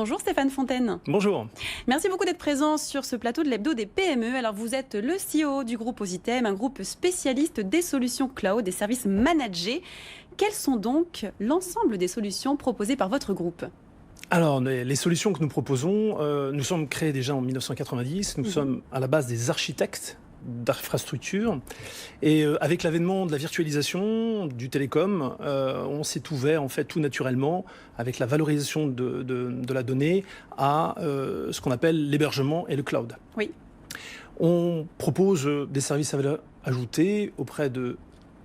Bonjour Stéphane Fontaine. Bonjour. Merci beaucoup d'être présent sur ce plateau de l'Hebdo des PME. Alors vous êtes le CEO du groupe Ositem, un groupe spécialiste des solutions cloud, des services managés. Quelles sont donc l'ensemble des solutions proposées par votre groupe ? Alors, les solutions que nous proposons, nous sommes créés déjà en 1990. Nous sommes à la base des architectes d'infrastructures. Et avec l'avènement de la virtualisation, du télécom, on s'est ouvert en fait tout naturellement avec la valorisation de la donnée à ce qu'on appelle l'hébergement et le cloud. Oui. On propose des services à valeur ajoutée auprès de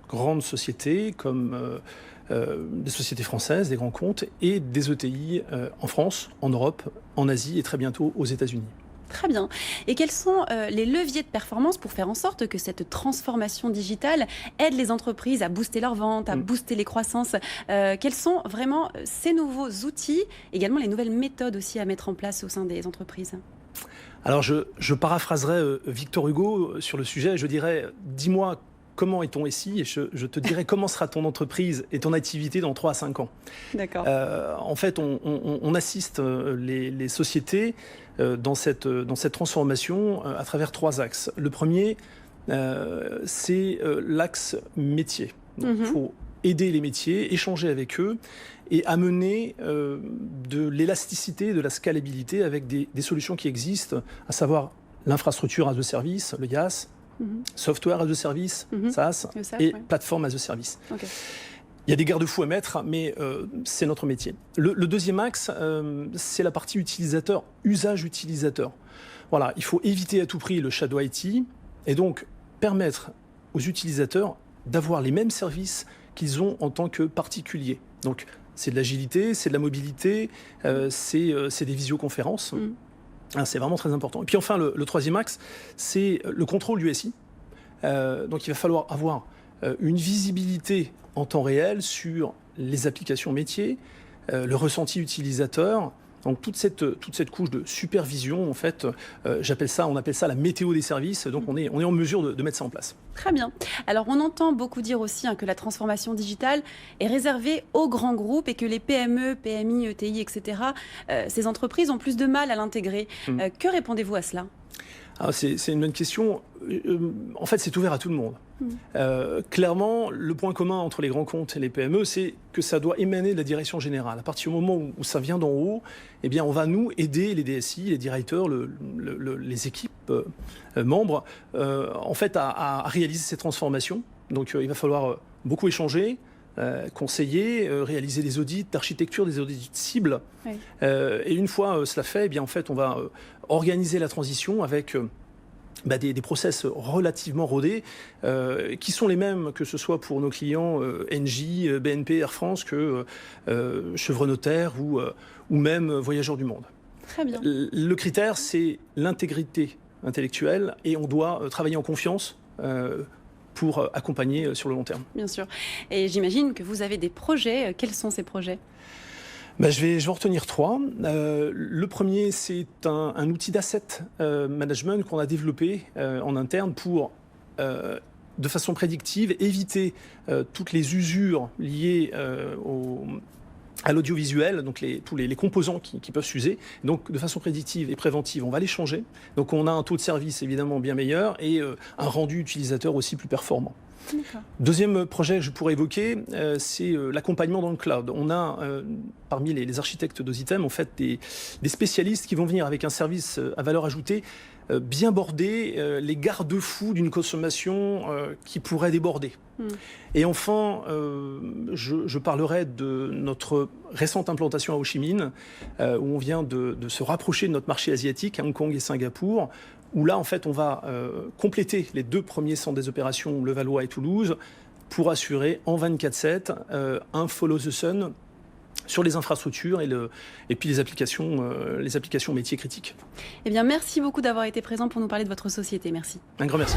grandes sociétés comme des sociétés françaises, des grands comptes et des ETI en France, en Europe, en Asie et très bientôt aux États-Unis. Très bien. Et quels sont les leviers de performance pour faire en sorte que cette transformation digitale aide les entreprises à booster leurs ventes, à booster les croissances ? Quels sont vraiment ces nouveaux outils, également les nouvelles méthodes aussi à mettre en place au sein des entreprises ? Alors je paraphraserai Victor Hugo sur le sujet, je dirais « dis-moi comment est ton SI ?» et je te dirai comment sera ton entreprise et ton activité dans 3 à 5 ans. D'accord. En fait, on assiste les sociétés dans cette transformation à travers 3 axes. Le premier, c'est l'axe métier. Donc, il faut aider les métiers, échanger avec eux et amener de l'élasticité, de la scalabilité avec des solutions qui existent, à savoir l'infrastructure as a service, le IaaS, software as a service, SaaS, et plateforme as a service. Okay. Il y a des garde-fous à mettre, mais c'est notre métier. Le deuxième axe, c'est la partie utilisateur, usage utilisateur. Voilà, il faut éviter à tout prix le shadow IT et donc permettre aux utilisateurs d'avoir les mêmes services qu'ils ont en tant que particuliers. Donc, c'est de l'agilité, c'est de la mobilité, c'est des visioconférences. C'est vraiment très important. Et puis enfin, le troisième axe, c'est le contrôle du SI. Donc, il va falloir avoir une visibilité en temps réel sur les applications métiers, le ressenti utilisateur. Donc toute cette couche de supervision, en fait, on appelle ça la météo des services. Donc on est en mesure de mettre ça en place. Très bien. Alors on entend beaucoup dire aussi que la transformation digitale est réservée aux grands groupes et que les PME, PMI, ETI, etc., ces entreprises ont plus de mal à l'intégrer. Que répondez-vous à cela ? C'est une bonne question. En fait, c'est ouvert à tout le monde. Clairement, le point commun entre les grands comptes et les PME, c'est que ça doit émaner de la direction générale. À partir du moment où ça vient d'en haut, eh bien, on va nous aider, les DSI, les directeurs, les équipes membres, en fait, à réaliser ces transformations. Donc, il va falloir beaucoup échanger, conseiller, réaliser des audits d'architecture, des audits cibles. Oui. Et une fois cela fait, eh bien, en fait, on va organiser la transition avec des process relativement rodés qui sont les mêmes que ce soit pour nos clients Engie, BNP, Air France que Chevron Notaire ou même Voyageurs du Monde. Très bien. Le critère, c'est l'intégrité intellectuelle et on doit travailler en confiance pour accompagner sur le long terme. Bien sûr. Et j'imagine que vous avez des projets. Quels sont ces projets ? Je vais en retenir 3. Le premier, c'est un outil d'asset management qu'on a développé en interne pour, de façon prédictive, éviter toutes les usures liées à l'audiovisuel, donc tous les composants qui peuvent s'user. Donc, de façon prédictive et préventive, on va les changer. Donc, on a un taux de service évidemment bien meilleur et un rendu utilisateur aussi plus performant. Deuxième projet que je pourrais évoquer, c'est l'accompagnement dans le cloud. On a, parmi les architectes d'Ositem, en fait, des spécialistes qui vont venir avec un service à valeur ajoutée bien border les garde-fous d'une consommation qui pourrait déborder. Et enfin, je parlerai de notre récente implantation à Ho Chi Minh, où on vient de se rapprocher de notre marché asiatique, à Hong Kong et Singapour, où là, en fait, on va compléter les 2 premiers centres des opérations, Levallois et Toulouse, pour assurer en 24/7 un follow the sun sur les infrastructures et puis les applications métiers critiques. Eh bien, merci beaucoup d'avoir été présent pour nous parler de votre société. Merci. Un grand merci.